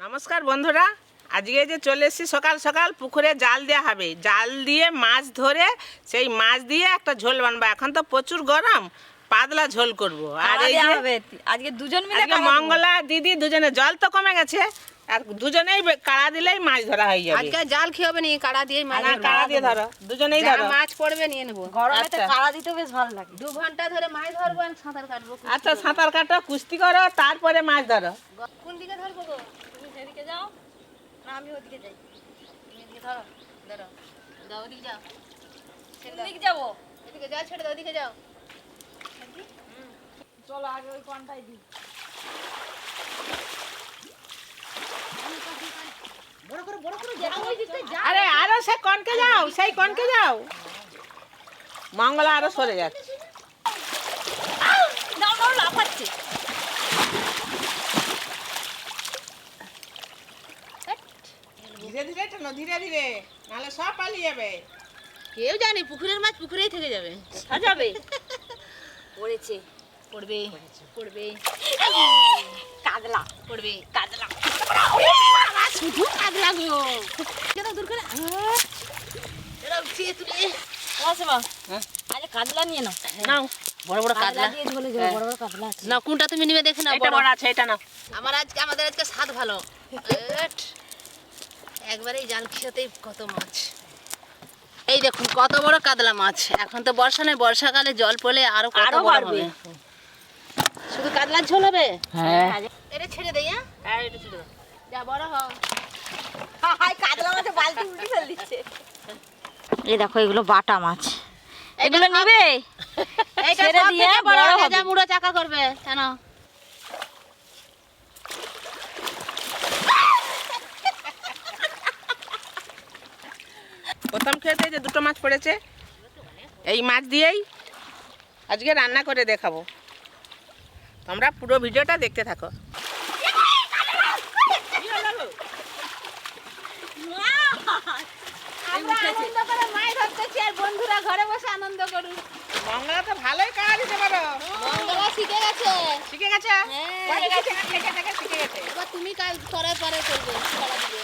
নমস্কার বন্ধুরা, আজকে যে চলে এসেছি সকাল সকাল পুকুরে জাল দেওয়া হবে। জাল দিয়ে মাছ ধরে সেই মাছ দিয়ে একটা ঝোল বানাবো। এখন তো প্রচুর গরম, পাতলা ঝোল করব। আর এই যে আজকে দুজন মিলে আজকে মঙ্গলা দিদি দুজনে, জল তো কমে গেছে, আর দুজনেই কাড়া দিলেই মাছ ধরা হয়ে যাবে। আজকে জাল খেয়ে হবে না, কাড়া দিয়ে মাছ কাড়া দিয়ে ধরো, দুজনেই ধরো। মাছ পড়বে নিয়ে নেবো। গরমে তো কাড়া দিতে বেশ ভালো লাগে। 2 ঘন্টা ধরে মাছ ধরবো আর সাঁতার কাটবো। আচ্ছা, সাঁতার কাটো, কুস্তি করো, তারপরে মাছ ধরো। কোন দিকে ধরবো গো? তুমি সেদিকে যাও না আমি ওদিকে যাই? তুমি এদিকে ধরো, ধরো যাও, ওদিকে যাও। সেদিকে যাবো, এদিকে যাও, ছেড়ে দাও, ওদিকে যাও। চলো আগে ওই কোনটাই দিই। আরে আরো সে কনকে যাও, সেই কনকে যাও। মঙ্গলা আরো সরে যাচ্ছে। লাফাচ্ছে। ধীরে ধীরে টানো, ধীরে ধীরে, নাহলে সব পালিয়ে যাবে। কেউ জানি পুকুরের মাছ পুকুরেই থেকে যাবে, সাজাবে। পড়েছে, পড়বে, পড়বে, কাদলা পড়বে, কাদলা। শুধু কাদলা গো, কেন দূর করে এরা উঠিয়ে তুলে আসবা। আরে কাদলা নিয়ে নাও, নাও বড় বড় কাদলা দিয়ে ঝোলে যাবে। বড় বড় কাদলা আছে না, কোনটা তুমি নিবে দেখে নাও। এটা বড় আছে, এটা নাও। আমাদের আজকে স্বাদ ভালো। একবারেই জাল খেতেই কত মাছ। এই দেখুন কত বড় কাতলা মাছ। এখন তো বর্ষা নেই, বর্ষাকালে জল পড়লে আরো বাড়বে। শুধু কাতলার ঝোল হবে। হ্যাঁ, এটা ছেড়ে দেই। হ্যাঁ এটা ছেড়ে দাও। যা বড় হও। হাই কাতলা মাছ বালতি উল্টি ফেল দিচ্ছে। এই দেখো এগুলো বাটা মাছ, এগুলো নিবে। এইটা ছেড়ে দিয়ে বড় হবে, যা মুড়ো চাকা করবে কেন? প্রথম খেতে যে দুটো মাছ পড়েছে, এই মাছ দিয়েই আজকে রান্না করে দেখাবো। তোমরা পুরো ভিডিওটা দেখতে থাকো। আমরা আনন্দ করে মাছ ধরতেছি আর বন্ধুরা ঘরে বসে আনন্দ করুন। মঙ্গলা তো ভালোই কাজ দিতে পারো। মঙ্গলা শিখে গেছে। শিখে গেছে? পরে গেছে না, থেকে থেকে শিখে গেছে। এবার তুমি কাজ করার পরে করবে, করা দিবে।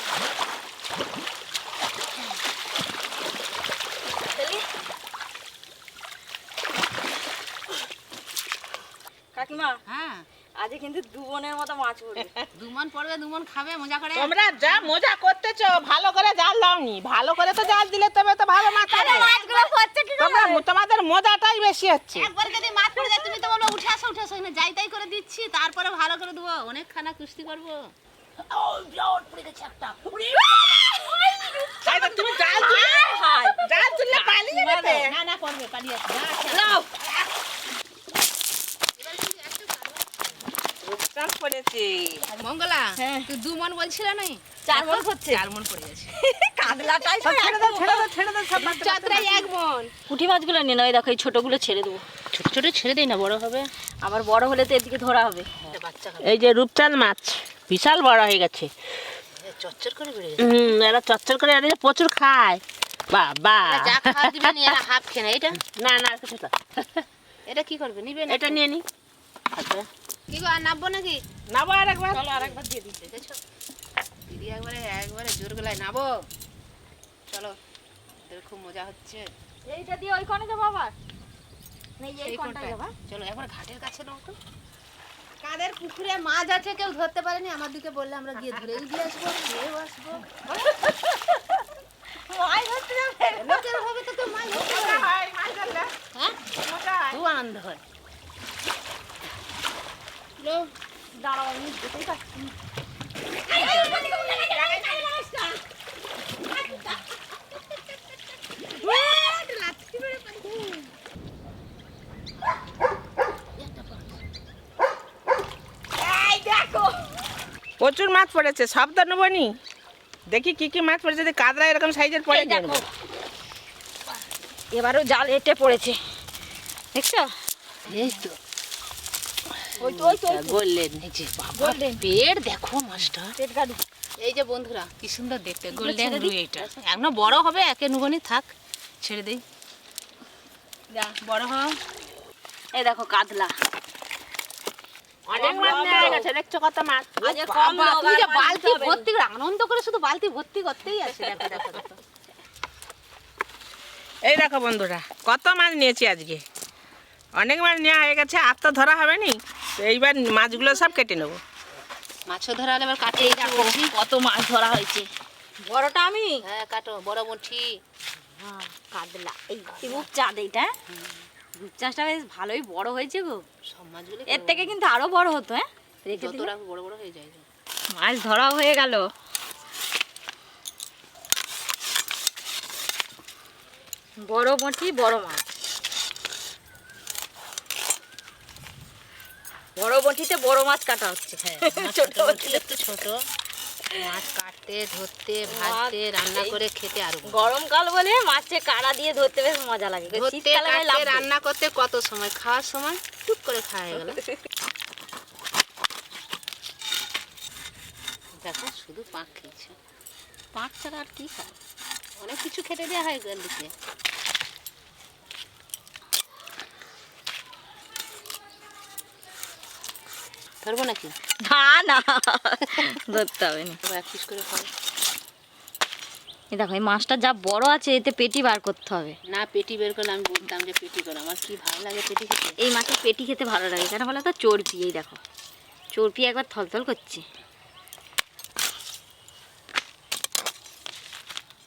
কাকিমা, হ্যাঁ আজকে কিন্তু 2 মনের মতো মাছ পড়বে। 2 মন পড়বে, 2 মন খাবে মজা করে। তোমরা যা মজা করতেছো, ভালো করে জাল দাওনি। ভালো করে তো জাল দিলে তবে তো ভালো মাছ হবে। মাছগুলো পড়ছে কি করে? তোমাদের মজাটাই বেশি হচ্ছে। একবার যদি মাছ পড়ে যায় তুমি তো বলবে উঠে আসো, উঠে আসো। না যাই তাই করে দিচ্ছি, তারপরে ভালো করে দেবো, অনেক খানা কুস্তি করবো। ও বিরাট পড়ে গেছে একটা। তাই তো তুমি জাল তুললে পালিয়ে যাবে। না না করবে, পালিয়ে আসবে। নাও রূপচাঁদ পড়েছে। মঙ্গলা, তুই 2 মন বলছিল না? 4 মন হচ্ছে। 4 মন পড়ে গেছে। কাদলাটাই ছেড়ে দাও সব মাছ। চাতরাই 1 মন। পুঁটি মাছগুলো নিয়ে নাও, এই দেখো এই ছোটগুলো ছেড়ে দেবো। ছোট ছোট ছেড়ে দেই না, বড় হবে। আবার বড় হলে তো এদিকে ধরা হবে। বাচ্চা হবে। এই যে রূপচাঁদ মাছ বিশাল বড় হয়ে গেছে। চচ্চর করে বেড়ে গেছে। এরা চচ্চর করে, এরা প্রচুর খায়। বাবা, যা খাওয়া দিবেন এরা হাফ খেয়ে না। এটা না না, কিছু না। এটা কি করবে, নিবেন? এটা নিয়ে নি। আচ্ছা, কি গো, আর নাববো নাকি? নাবো আরেকবার। চলো আরেকবার দিয়ে দিই। দেখেছো দিদি একবারে জোর গলায় নাবো। চলো, এদের খুব মজা হচ্ছে। এইটা দিয়ে ওই কোণে যাবো আবার? নেই, এই কোণটা যাবো। চলো একবার ঘাটের কাছে নাও তো। কাদের পুকুরে মাছ আছে কেউ ধরতে পারেনি, আমার দিকে বললে আমরা গিয়ে ধরেই দিয়ে আসবো, খেয়েও আসবো। মাছ ধরতে যাবে, লোকের হবে তো কেউ মাছ ধরতে যাবে। হ্যাঁ, খুব আনন্দ হয়। দাঁড়াও, আমি যেতেই পারছি। প্রচুর মাছ পড়েছে, সব তো নেবো নি। দেখি কি কি মাছ পড়েছে। যদি কাদরা এরকম সাইজের পড়ে, দেখো এবারও জাল এটে পড়েছে, দেখছো? এই তো গোল্ডেন, এই যে গোল্ডেন পেট, দেখো মাছটা পেট গাড়ি। এই যে বন্ধুরা কি সুন্দর দেখতে গোল্ডেন রুই। এটা এখনো বড় হবে, একে নুবনি থাক, ছেড়ে দেই। যা বড় হ। এই দেখো কাতলা, অনেক মাছ নেওয়া হয়ে গেছে, দেখছো কত মাছ। আজকে কম বাবা, লোক, তুই যে আর মাছ বালতি হবে না। ভর্তি করে আনন্দ করে শুধু বালতি ভর্তি করতেই আছে। দেখো দেখো দেখো। এই দেখো বন্ধুরা, কত মাছ নিয়েছি আজকে। অনেক মাছ নেওয়া হয়ে গেছে, আর তো ধরা হবে নি। তো এইবার মাছগুলো সব কেটে নেবো। মাছও ধরা হলে এবার কাটে। এই দেখো কত মাছ ধরা হয়েছে। বড়টা আমি, হ্যাঁ কাটো, বড় মুঠি। হ্যাঁ, কাতলা। এই রূপচাঁদ, এইটা রূপচাঁদটা বেশ ভালোই বড় হয়েছে গো। সব মাছগুলো এর থেকে কিন্তু আরো বড় হতো। হ্যাঁ, রেখে দিলে। যতটা বড় বড় হয়ে যায়। মাছ ধরা হয়ে গেল। বড় মুঠি বড় মাছ, বড় মুঠিতে বড় মাছ কাটা হচ্ছে। হ্যাঁ, ছোট ছোট মুঠিতে একটু ছোট। মাছ কাটতে, ধরতে, ভাজতে, রান্না করে খেতে আরো ভালো। গরমকাল বলে মাছে কাড়া দিয়ে ধরতে বেশ মজা লাগে। ধরতে, শীতকালে হয় লাফ কাটতে, দিয়ে। রান্না করতে কত সময়, খাওয়ার সময় টুক করে খাওয়া হয়ে গেল। দেখো শুধু পাক খেয়েছে। পাঁচ ছাড়া আর কি খায়? অনেক কিছু খেতে দেওয়া হয় গেলদিকে। ধরবো নাকি? না না, ধরতে হবে না। এক পিস করে খাবো। এই দেখো, এই মাছটা যা বড় আছে এতে পেটি বার করতে হবে। না, পেটি বের করলে আমি বলতাম যে পেটি করো। আমার কি ভালো লাগে পেটি খেতে। এই মাছের পেটি খেতে ভালো লাগে, কেন বলো তো? চর্বি। এই দেখো, চর্বি একবার থলথল করছে।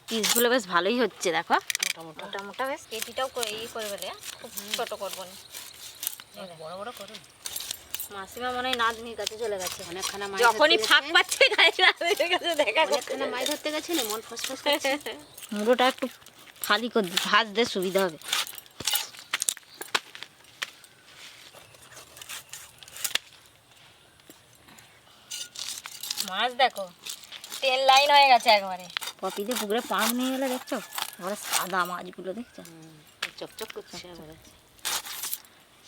পিসগুলো বেশ ভালোই হচ্ছে, দেখো মোটা মোটা বেশ। পেটিটাও করে বলে, খুব ছোট করবো না। বড় বড় করো। মাসিমা মনে হয় নাতনির কাছে চলে গেছে। অনেকখানা মাছ যখনই ধরতে ফাঁক গেছে। পাচ্ছে নাতনির কাছে দেখা করতে অনেকখানা মাছ ধরতে গেছে না, মন ফসফস করছে। মুড়োটা একটু ফালি করে দিই, ভাজতে সুবিধা হবে। মাছ দেখো, তেল লাইন হয়ে গেছে একবারে। পপিতে পুকুরে পাম্প নিয়ে গেলে দেখছো, এবারে সাদা মাছগুলো দেখছো। চকচক করছে এবারে।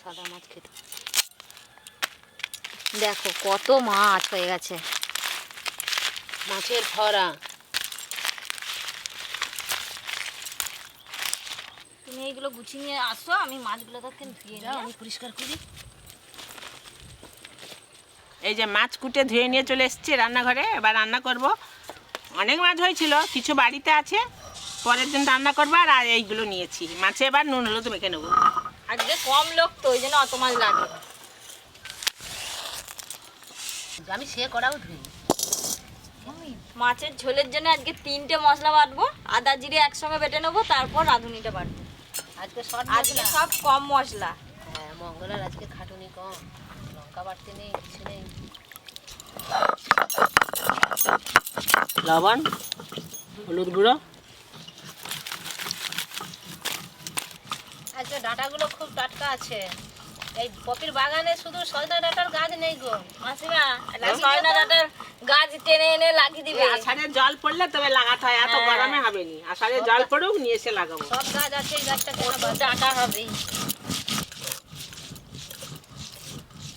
সাদা মাছ খেতে। দেখো কত মাছ হয়ে গেছে। মাছের ভরা। তুমি এইগুলো গুছিয়ে নিয়ে আসো, আমি মাছগুলো তো ধুয়ে যাও, নিয়ে আমি পরিষ্কার করি। এই যে মাছ কুটে ধুয়ে নিয়ে চলে এসেছি রান্নাঘরে। এবার রান্না করব। অনেক মাছ হয়েছিল, কিছু বাড়িতে আছে, পরের দিন রান্না করবো। আর এইগুলো নিয়েছি মাছে, এবার নুন হলুদ মেখে নেবো। আজকে কম লোক তো, ওই জন্য অত মাছ লাগে। আমি সে করাও ধুই। মাছের ঝোলের জন্য আজকে 3টে মশলা বাটবো। আদা জিরে একসঙ্গে বেটে নেবো, তারপর রাঁধুনিটা বাটবো। আজকে শর্ট আজকে সব কম মশলা। হ্যাঁ, মঙ্গলার আজকে খাটুনি কম। লঙ্কা বাটতে নেই, কিছু নেই। লবণ, হলুদ গুঁড়ো। আজকে ডাঁটাগুলো খুব টাটকা আছে। এই পপির বাগানে শুধু সজনা ডাঁটার গাছ নেই গো। মাসিমা, সজনা ডাঁটার গাছ টেনে এনে লাগিয়ে দিবে। আষাঢ়ে জল পড়লে তবে লাগাতে হয়, এত হ্যাঁ। গরমে হবে নি। আষাঢ়ে জল পড়ুক, নিয়ে এসে লাগাবো। সব গাছ আছে, এই গাছটা কেন বাদ? ডাঁটা হবে।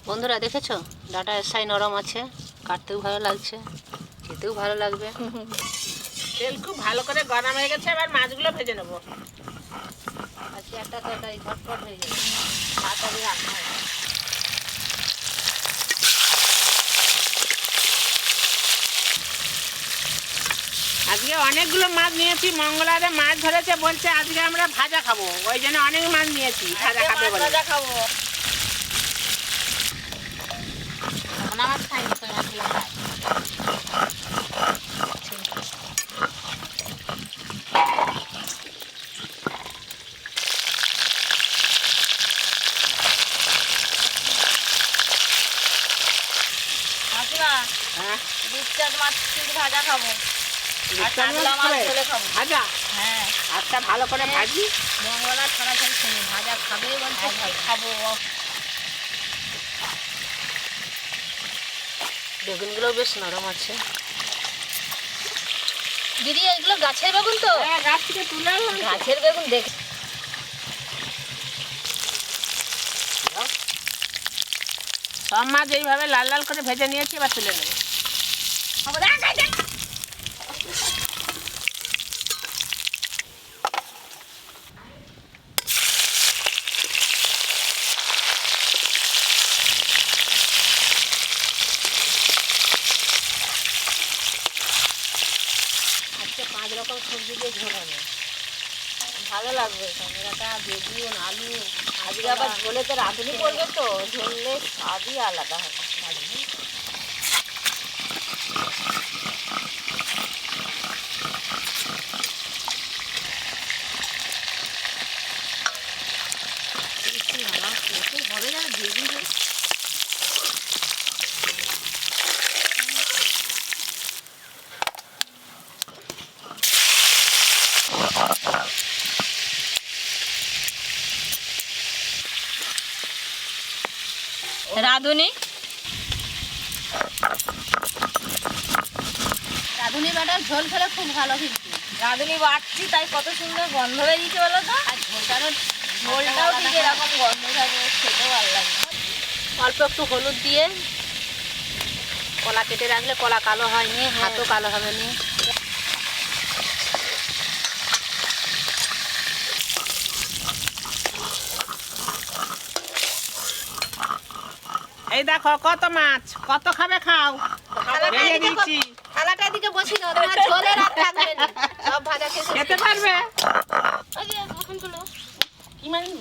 বন্ধুরা দেখেছো, ডাঁটা এসাই নরম আছে, কাটতেও ভালো লাগছে, খেতেও ভালো লাগবে। তেল খুব ভালো করে গরম হয়ে গেছে, এবার মাছগুলো ভেজে নেবো। আজকে একটা তরকারি ঝটপট হয়ে যাবে। তাড়াতাড়ি রান্না হবে। আজকে অনেকগুলো মাছ নিয়েছি, মঙ্গলারে মাছ ধরেছে, বলছে আজকে আমরা ভাজা খাবো, ওই জন্য অনেক মাছ নিয়েছি ভাজা খাবে বলে। ভাজা খাবো। মনে মাছ খাইনি তো, মাছগুলো খাই। মাসিমা, হ্যাঁ, রূপচাঁদ মাছ কিন্তু ভাজা খাবো। আর রূপচাঁদ কাতলা মাছ মাছ খাবে? ঝোলে খাবো। ভাজা, হ্যাঁ, আচ্ছা ভালো করে ভাজি। মঙ্গলা ছড়াছড়ি শুনি, ভাজা খাবে বলছে, খাবো। বেগুনগুলো বেশ নরম আছে। দিদি, এগুলো গাছের বেগুন তো? হ্যাঁ, গাছ থেকে তুলে আনলাম তো। গাছের বেগুন দেখে সব মাছ এইভাবে লাল লাল করে ভেজে নিয়েছি, এবার তুলে নেবো। এরকম সবজি দিয়ে ঝোল হবে, ভালো লাগবে। টমেটোটা, বেগুন, আলু, আজকে আবার ঝোলেতে রাঁধুনি পড়বে তো, ঝোলে স্বাদই আলাদা হবে। হবে না বেগুন। রাঁধুনি রাঁধুনি বাটার ঝোল খেলে খুব ভালো, কিন্তু রাঁধুনি বাটছি তাই কত সুন্দর গন্ধ বেরিয়েছে বলো তো। আর ঝোলটারও ঝোলটাও ঠিক এরকম গন্ধ থাকবে, খেতেও ভালো লাগবে। অল্প একটু হলুদ দিয়ে, কলা কেটে রাখলে কলা কালো হয়নি, হাতও কালো হবে না। এই দেখো কত মাছ, কত খাবে খাও, ভেজে দিচ্ছি। থালাটা এদিকে বসি দাও, তোমার ঝোলে রাত থাকবে না, সব ভাজা শেষ। খেতে পারবে? এখন তুলো। কি মানি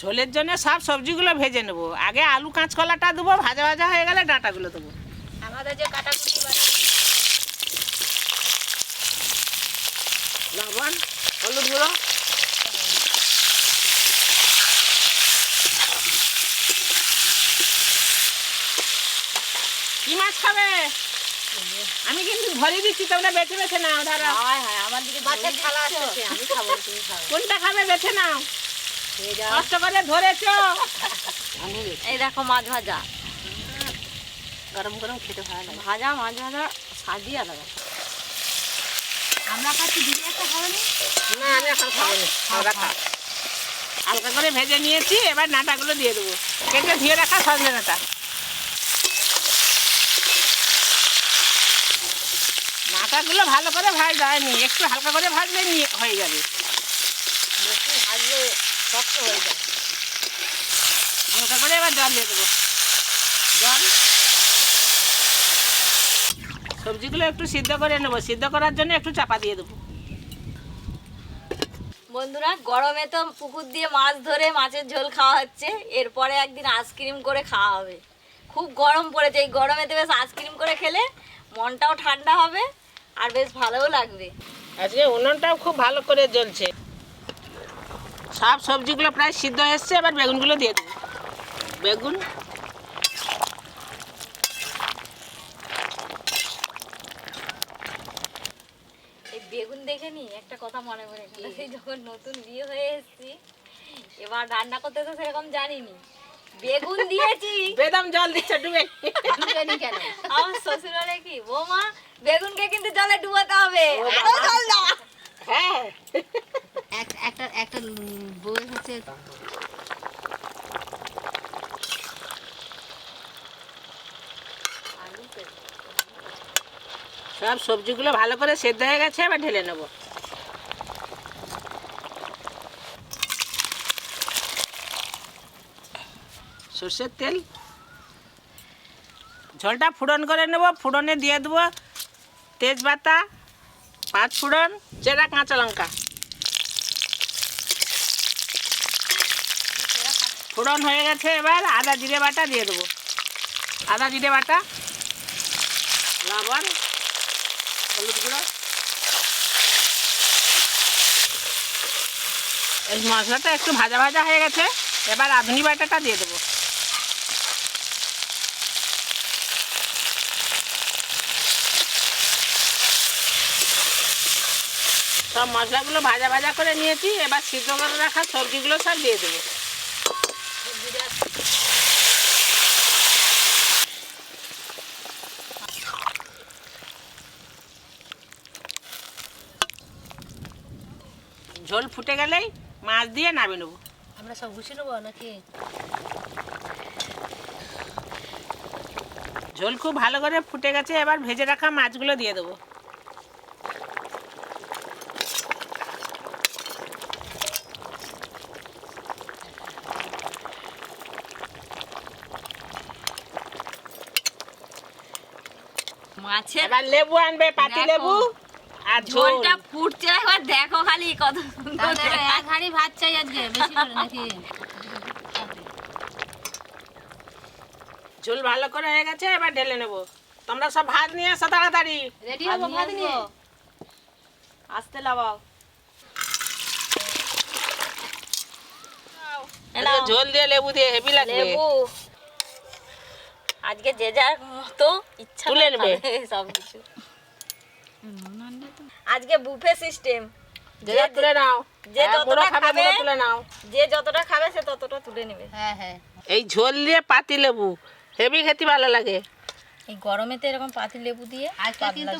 ঝোলের জন্য সব সবজিগুলো ভেজে নেবো। আগে আলু কাঁচকলাটা দেবো, ভাজা ভাজা হয়ে গেলে ডাঁটাগুলো দেবো। আমাদের যে কাটাকুটি বাটা, লবণ, হলুদ গুঁড়ো, কি মাছ খাবে? আমি কিন্তু ভরিয়ে দিচ্ছি, তোমরা বেছে বেছে নাও। ধরো হায় হায়, আমার দিকে মাছের থালা আছে, আমি খাবো, তুমি খাও। কোনটা খাবে বেছে নাও, খেয়ে যাও। কষ্ট করে ধরেছো। এই দেখো মাছ ভাজা, গরম গরম খেতে ভালো লাগে। ভাজা মাছ ভাজা স্বাদই আলাদা। আমরা খাচ্ছি, দিদি একটা খাবে না? না আমি এখন খাবো না, আমরা খাও। হালকা করে ভেজে নিয়েছি, এবার নাটাগুলো দিয়ে দেবো, কেটে ধুয়ে রাখা সজনে ডাঁটা। নাটাগুলো ভালো করে ভাজা হয়নি, একটু হালকা করে ভাজলে নিয়ে হয়ে যাবে। বেশি ভাজলে শক্ত হয়ে যায়। হালকা করে এবার জল দিয়ে দেবো, জল। সবজিগুলো একটু সিদ্ধ করে নেবো, সিদ্ধ করার জন্য একটু চাপা দিয়ে দেবো। বন্ধুরা, গরমে তো পুকুর দিয়ে মাছ ধরে মাছের ঝোল খাওয়া হচ্ছে, এরপরে একদিন আইসক্রিম করে খাওয়া হবে। খুব গরম পড়েছে, এই গরমেতে বেশ আইসক্রিম করে খেলে মনটাও ঠান্ডা হবে আর বেশ ভালোও লাগবে। আজকে উনুনটাও খুব ভালো করে জ্বলছে। সব সবজিগুলো প্রায় সিদ্ধ হয়ে এসছে, এবার বেগুনগুলো দিয়ে দেবো। বেগুন, এই বেগুন দেখে নি একটা কথা মনে পড়ে গেল, সেই যখন নতুন বিয়ে হয়ে এসেছি, এবার রান্না করতে তো সেরকম জানিনি, বেগুন দিয়েছি। বেদম জল দিচ্ছে ডুবে। ডুবেনি কেন? আমার শ্বশুর বলে কি, বৌমা বেগুনকে কিন্তু জলে ডুবাতে হবে, আরো জল দাও। হ্যাঁ, একটা একটা বই হচ্ছে, সব সবজিগুলো ভালো করে সেদ্ধ হয়ে গেছে, এবার ঢেলে নেবো। সর্ষের তেল, ঝোলটা ফুড়ন করে নেব। ফুড়নে দিয়ে দেবো তেজপাতা, 5 ফোড়ন, চেরা কাঁচা লঙ্কা। ফোড়ন হয়ে গেছে, এবার আদা জিরে বাটা দিয়ে দেবো। আদা জিরে বাটা, লবণ, হলুদ গুঁড়ো। এই মশলাটা একটু ভাজা ভাজা হয়ে গেছে, এবার রাঁধুনি বাটাটা দিয়ে দেবো। সব মশলাগুলো ভাজা ভাজা করে নিয়েছি, এবার সিদ্ধ করে রাখা সবজিগুলো সব দিয়ে দেবো। ঝোল ফুটে গেলেই মাছ দিয়ে নামিয়ে নেবো। আমরা সব গুছিয়ে নেবো নাকি? ঝোল খুব ভালো করে ফুটে গেছে, এবার ভেজে রাখা মাছগুলো দিয়ে দেবো। মাছের এবার লেবু আনবে, পাতি লেবু আর ঝোল। ঝোলটা ফুটছে, একবার দেখো খালি কত সুন্দর। তাহলে এক হাঁড়ি ভাত চাই আজকে, বেশি করে নাকি? ঝোল ভালো করে হয়ে গেছে, এবার ঢেলে নেবো। তোমরা সব ভাত নিয়ে এসো তাড়াতাড়ি। রেডি হবো ভাত নিয়ে? আসতে লাগাও। আজকে ঝোল দিয়ে লেবু দিয়ে হেভি লাগবে। লেবু আজকে যে যার মতো ইচ্ছা তুলে নেবে সব কিছু। আজকে বুফে সিস্টেম, যে যা তুলে নাও, যে হ্যাঁ, বুড়ো যতটা খাবে খাবে বুড়ো তুলে নাও। যে যতটা খাবে সে ততটা তুলে নেবে। হ্যাঁ হ্যাঁ। এই ঝোল দিয়ে পাতি লেবু হেভি খেতে ভালো লাগে। এই গরমেতে এরকম পাতি লেবু দিয়ে আজকে কিন্তু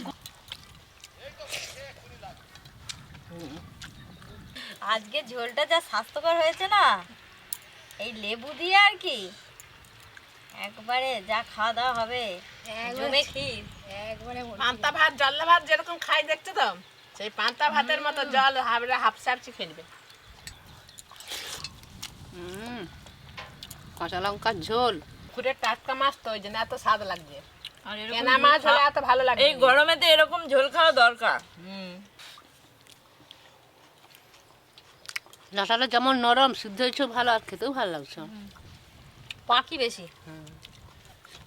আজকে ঝোলটা যা স্বাস্থ্যকর হয়েছে না, এই লেবু দিয়ে আর কি একবারে যা খাওয়া দাওয়া হবে, জমে ক্ষীর। একবারে পান্তা ভাত জল্লা ভাত যেরকম খাই দেখছো তো, সেই পান্তা ভাতের মতো জল হাবড়ে হাফসাপচি ফেলবে। কাঁচা লঙ্কার ঝোল। পুকুরের টাটকা মাছ তো, ওই জন্য এত স্বাদ লাগছে। আর এরকম কেনা মাছ হলে এত ভালো লাগে। এই গরমেতে এরকম ঝোল খাওয়া দরকার। ডাঁটাটা যেমন নরম, সিদ্ধ হয়েছে ভালো, আর খেতেও ভালো লাগছে। পাখি বেশি।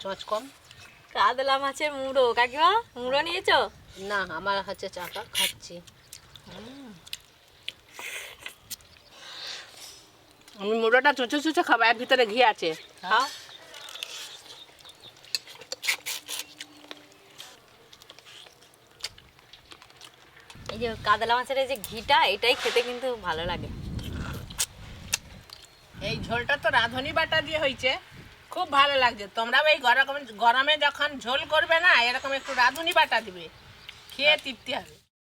চচ কম। কাতলা মাছের মুড়ো, কাকিমা মুড়ো নিয়েছো? না, আমার হচ্ছে চাকা খাচ্ছি। আমি মুড়োটা চুচে চুচে খাবো, এর ভিতরে ঘি আছে। খাও। এই যে কাতলা মাছের এই যে ঘিটা, এটাই খেতে কিন্তু ভালো লাগে। এই ঝোলটা তো রাঁধুনি বাটা দিয়ে হয়েছে, খুব ভালো লাগছে। তোমরাও এই গরমে যখন ঝোল করবে না, এরকম একটু রাঁধুনি বাটা দিবে, খেয়ে তৃপ্তি হবে।